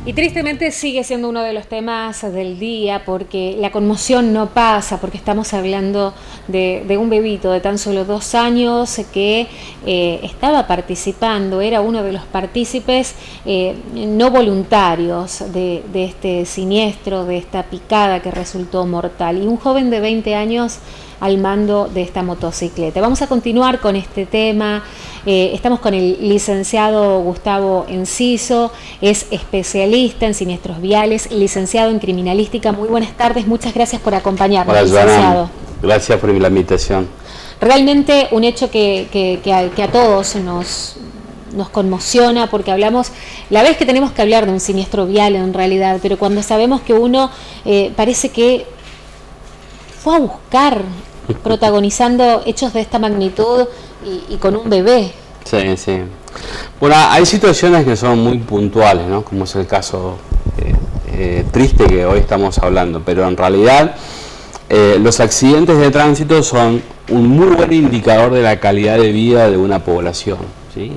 Y tristemente sigue siendo uno de los temas del día porque la conmoción no pasa, porque estamos hablando de un bebito de tan solo 2 años que estaba participando, era uno de los partícipes no voluntarios de este siniestro, de esta picada que resultó mortal. Y un joven de 20 años al mando de esta motocicleta. Vamos a continuar con este tema. Estamos con el licenciado Gustavo Enciso, es especialista en siniestros viales, licenciado en criminalística. Muy buenas tardes, muchas gracias por acompañarnos. Hola, licenciado. Gracias por la invitación. Realmente un hecho que a todos nos conmociona, porque hablamos, la vez que tenemos que hablar de un siniestro vial en realidad, pero cuando sabemos que uno parece que fue a buscar, protagonizando hechos de esta magnitud y con un bebé. Sí, sí. Bueno, hay situaciones que son muy puntuales, ¿no? Como es el caso triste que hoy estamos hablando, pero en realidad los accidentes de tránsito son un muy buen indicador de la calidad de vida de una población, ¿sí?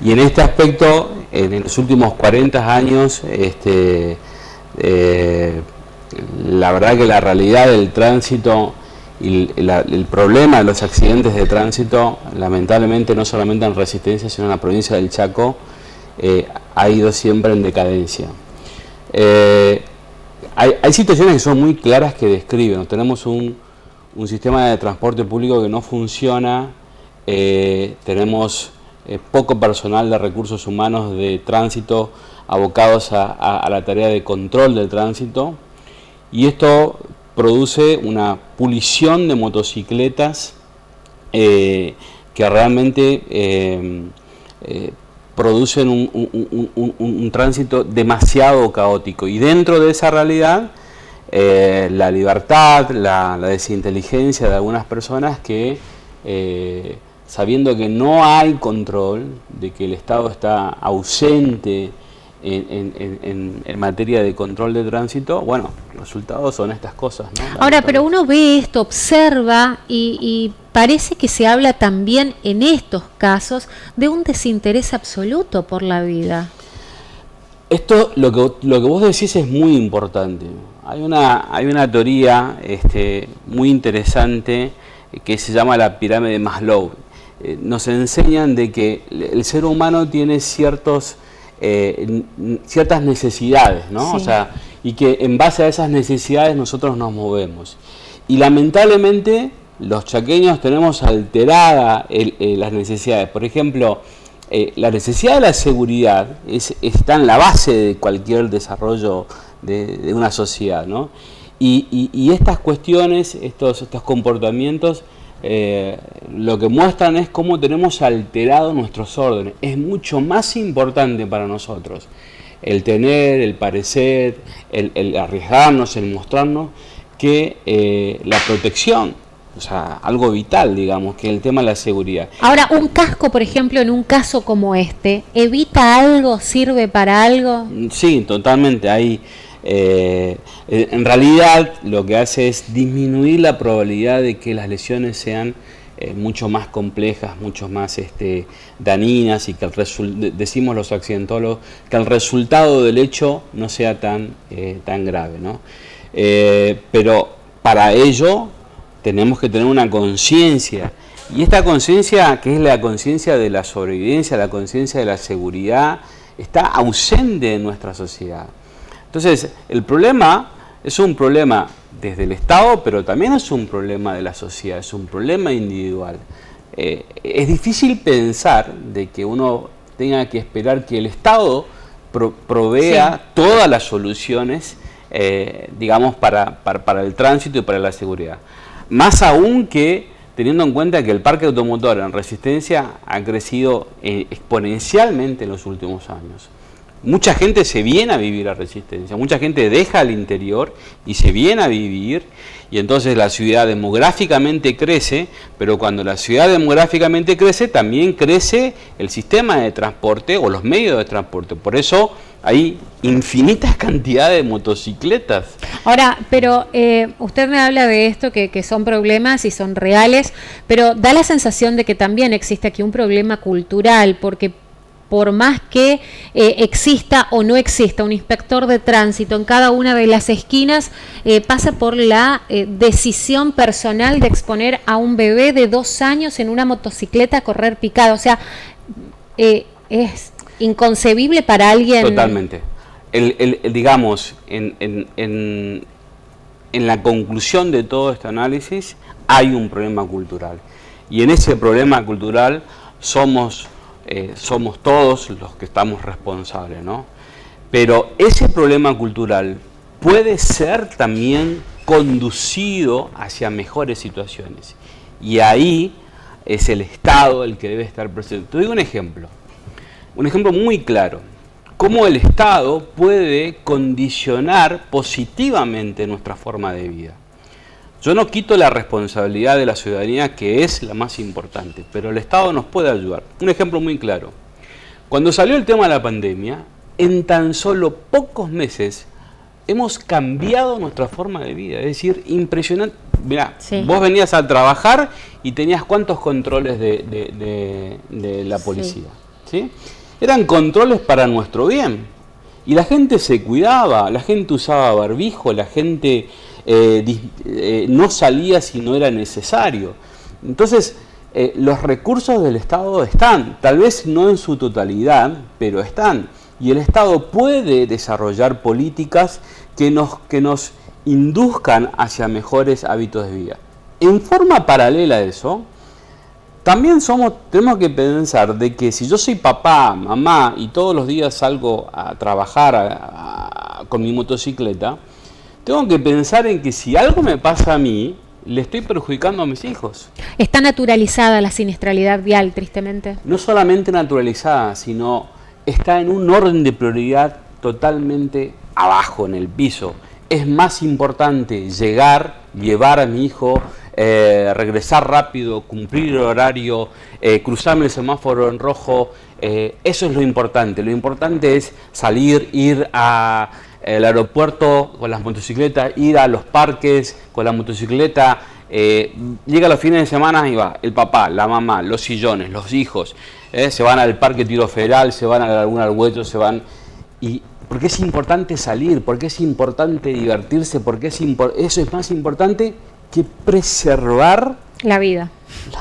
Y en este aspecto, en los últimos 40 años, la verdad que la realidad del tránsito y el problema de los accidentes de tránsito, lamentablemente no solamente en Resistencia, sino en la provincia del Chaco, ha ido siempre en decadencia. Hay situaciones que son muy claras que describen. Tenemos un sistema de transporte público que no funciona, tenemos poco personal de recursos humanos de tránsito abocados a la tarea de control del tránsito, y esto produce una pulición de motocicletas que realmente producen un tránsito demasiado caótico. Y dentro de esa realidad, la libertad, la desinteligencia de algunas personas que, sabiendo que no hay control, de que el Estado está ausente en materia de control de tránsito, bueno, los resultados son estas cosas, ¿no? Ahora, pero uno ve esto, observa y parece que se habla también en estos casos de un desinterés absoluto por la vida. Esto, lo que vos decís es muy importante. Hay una teoría muy interesante que se llama la pirámide de Maslow. Nos enseñan de que el ser humano tiene ciertas necesidades, ¿no? Sí. O sea, y que en base a esas necesidades nosotros nos movemos. Y lamentablemente los chaqueños tenemos alteradas las necesidades. Por ejemplo, la necesidad de la seguridad está en la base de cualquier desarrollo de una sociedad, ¿no? Y estas cuestiones, estos comportamientos, lo que muestran es cómo tenemos alterado nuestros órdenes. Es mucho más importante para nosotros el tener, el parecer, el arriesgarnos, el mostrarnos, que la protección, o sea, algo vital, digamos, que el tema de la seguridad. Ahora, un casco, por ejemplo, en un caso como este, ¿evita algo? ¿Sirve para algo? Sí, totalmente. En realidad lo que hace es disminuir la probabilidad de que las lesiones sean mucho más complejas, mucho más dañinas, y que decimos los accidentólogos, que el resultado del hecho no sea tan grave, ¿no? Pero para ello tenemos que tener una conciencia, y esta conciencia, que es la conciencia de la sobrevivencia, la conciencia de la seguridad, está ausente en nuestra sociedad. Entonces, el problema es un problema desde el Estado, pero también es un problema de la sociedad, es un problema individual. Es difícil pensar de que uno tenga que esperar que el Estado provea todas las soluciones, digamos, para el tránsito y para la seguridad. Más aún que teniendo en cuenta que el parque automotor en Resistencia ha crecido exponencialmente en los últimos años. Mucha gente se viene a vivir a Resistencia, mucha gente deja el interior y se viene a vivir, y entonces la ciudad demográficamente crece, pero cuando la ciudad demográficamente crece, también crece el sistema de transporte o los medios de transporte. Por eso hay infinitas cantidades de motocicletas. Ahora, pero usted me habla de esto, que son problemas y son reales, pero da la sensación de que también existe aquí un problema cultural, porque por más que exista o no exista un inspector de tránsito en cada una de las esquinas, pasa por la decisión personal de exponer a un bebé de 2 años en una motocicleta a correr picado. O sea, es inconcebible para alguien. Totalmente. Digamos, en la conclusión de todo este análisis hay un problema cultural. Y en ese problema cultural somos todos los que estamos responsables, ¿no? Pero ese problema cultural puede ser también conducido hacia mejores situaciones. Y ahí es el Estado el que debe estar presente. Te doy un ejemplo muy claro. Cómo el Estado puede condicionar positivamente nuestra forma de vida. Yo no quito la responsabilidad de la ciudadanía, que es la más importante, pero el Estado nos puede ayudar. Un ejemplo muy claro. Cuando salió el tema de la pandemia, en tan solo pocos meses hemos cambiado nuestra forma de vida. Es decir, impresionante. Mirá, sí. Vos venías a trabajar y tenías ¿cuántos controles de la policía? ¿Sí? Eran controles para nuestro bien. Y la gente se cuidaba, la gente usaba barbijo, la gente no salía si no era necesario. Entonces, los recursos del Estado están, tal vez no en su totalidad, pero están. Y el Estado puede desarrollar políticas que nos induzcan hacia mejores hábitos de vida. En forma paralela a eso, también tenemos que pensar de que si yo soy papá, mamá y todos los días salgo a trabajar con mi motocicleta, tengo que pensar en que si algo me pasa a mí, le estoy perjudicando a mis hijos. Está naturalizada la siniestralidad vial, tristemente. No solamente naturalizada, sino está en un orden de prioridad totalmente abajo, en el piso. Es más importante llevar a mi hijo, regresar rápido, cumplir el horario, cruzarme el semáforo en rojo. Eso es lo importante. Lo importante es salir, ir al aeropuerto con las motocicletas, ir a los parques con la motocicleta. Llega los fines de semana y va el papá, la mamá, los sillones, los hijos. Se van al Parque Tiro Federal, se van a la Laguna del Huecho, se van... Porque es importante salir, porque es importante divertirse, porque eso es más importante que preservar la vida.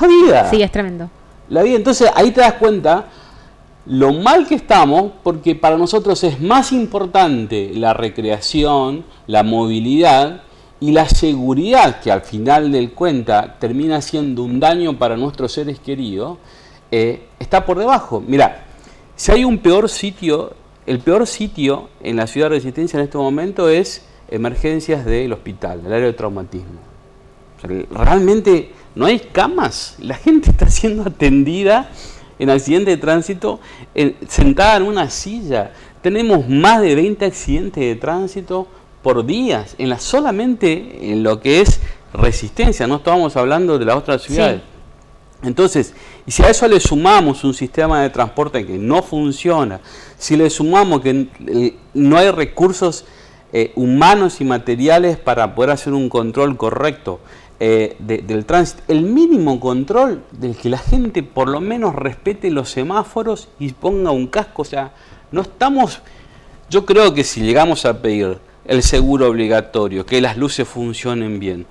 La vida. Sí, es tremendo. La vida. Entonces ahí te das cuenta lo mal que estamos, porque para nosotros es más importante la recreación, la movilidad y la seguridad, que al final del cuenta termina siendo un daño para nuestros seres queridos, está por debajo. Mirá, si hay un peor sitio... El peor sitio en la ciudad de Resistencia en este momento es emergencias del hospital, del área de traumatismo. O sea, realmente no hay camas. La gente está siendo atendida en accidentes de tránsito sentada en una silla. Tenemos más de 20 accidentes de tránsito por día, solamente en lo que es Resistencia. No estábamos hablando de las otras ciudades. Sí. Entonces, y si a eso le sumamos un sistema de transporte que no funciona, si le sumamos que no hay recursos humanos y materiales para poder hacer un control correcto del tránsito, el mínimo control del que la gente por lo menos respete los semáforos y ponga un casco, o sea, no estamos... Yo creo que si llegamos a pedir el seguro obligatorio, que las luces funcionen bien,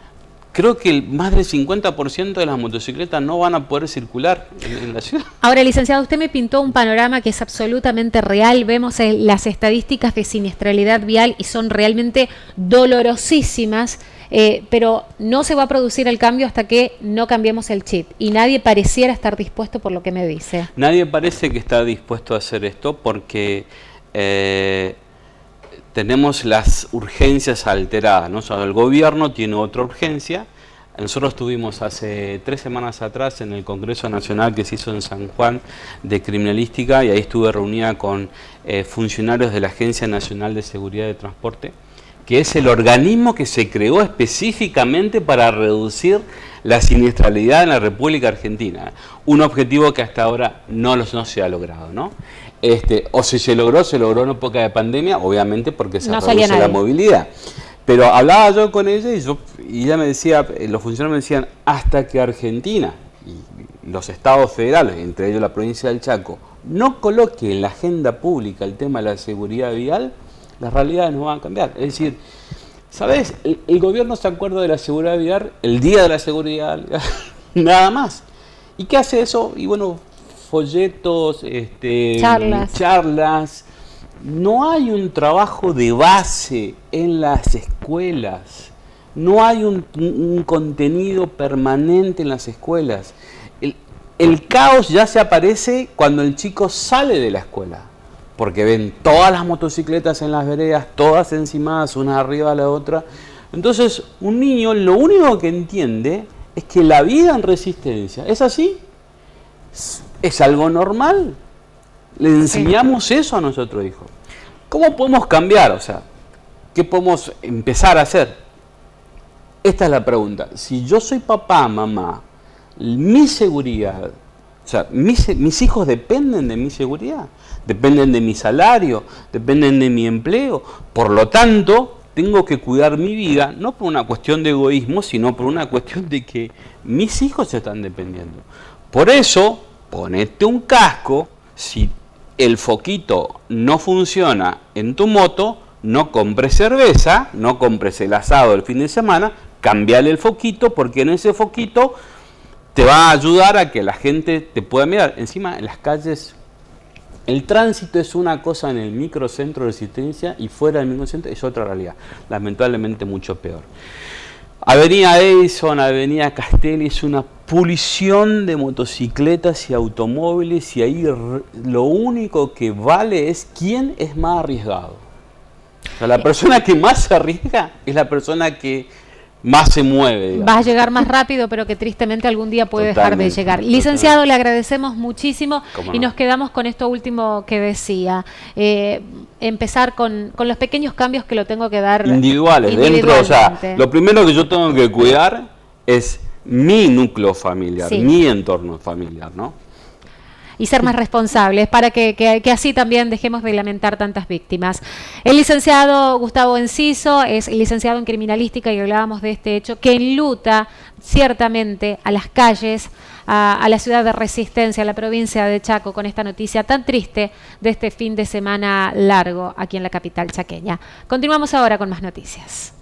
creo que más del 50% de las motocicletas no van a poder circular en la ciudad. Ahora, licenciado, usted me pintó un panorama que es absolutamente real. Vemos las estadísticas de siniestralidad vial y son realmente dolorosísimas, pero no se va a producir el cambio hasta que no cambiemos el chip. Y nadie pareciera estar dispuesto por lo que me dice. Nadie parece que está dispuesto a hacer esto porque... tenemos las urgencias alteradas, ¿no? O sea, el gobierno tiene otra urgencia. Nosotros estuvimos hace 3 semanas atrás en el Congreso Nacional que se hizo en San Juan de Criminalística y ahí estuve reunida con funcionarios de la Agencia Nacional de Seguridad de Transporte, que es el organismo que se creó específicamente para reducir la siniestralidad en la República Argentina. Un objetivo que hasta ahora no se ha logrado, ¿no? O si se logró en una época de pandemia, obviamente porque se reduce la movilidad. Pero hablaba yo con ella y ella me decía, los funcionarios me decían, hasta que Argentina y los estados federales, entre ellos la provincia del Chaco, no coloque en la agenda pública el tema de la seguridad vial, las realidades no van a cambiar. Es decir, ¿sabes? El gobierno se acuerda de la seguridad vial el día de la seguridad vial, nada más. ¿Y qué hace eso? Y bueno, folletos, charlas. No hay un trabajo de base en las escuelas. No hay un contenido permanente en las escuelas. El caos ya se aparece cuando el chico sale de la escuela, porque ven todas las motocicletas en las veredas, todas encimadas, una arriba de la otra. Entonces, un niño lo único que entiende es que la vida en Resistencia es así, es algo normal. Le enseñamos eso a nuestro hijo. ¿Cómo podemos cambiar? O sea, ¿qué podemos empezar a hacer? Esta es la pregunta. Si yo soy papá, mamá, mi seguridad, o sea, mis hijos dependen de mi seguridad, dependen de mi salario, dependen de mi empleo. Por lo tanto, tengo que cuidar mi vida, no por una cuestión de egoísmo, sino por una cuestión de que mis hijos se están dependiendo. Por eso, ponete un casco. Si el foquito no funciona en tu moto, no compres cerveza, no compres el asado el fin de semana, cambiale el foquito, porque en ese foquito te va a ayudar a que la gente te pueda mirar. Encima, en las calles, el tránsito es una cosa en el microcentro de Resistencia y fuera del microcentro es otra realidad, lamentablemente mucho peor. Avenida Edison, Avenida Castelli es una pulición de motocicletas y automóviles, y ahí lo único que vale es quién es más arriesgado. O sea, la persona que más se arriesga es la persona que más se mueve, digamos. Va a llegar más rápido, pero que tristemente algún día puede dejar de llegar. Licenciado, le agradecemos muchísimo y nos quedamos con esto último que decía. Empezar con los pequeños cambios que lo tengo que dar individuales. Dentro, o sea, lo primero que yo tengo que cuidar es mi núcleo familiar, mi entorno familiar, ¿no? Y ser más responsables para que así también dejemos de lamentar tantas víctimas. El licenciado Gustavo Enciso es licenciado en criminalística y hablábamos de este hecho que enluta ciertamente a las calles, a la ciudad de Resistencia, a la provincia de Chaco, con esta noticia tan triste de este fin de semana largo aquí en la capital chaqueña. Continuamos ahora con más noticias.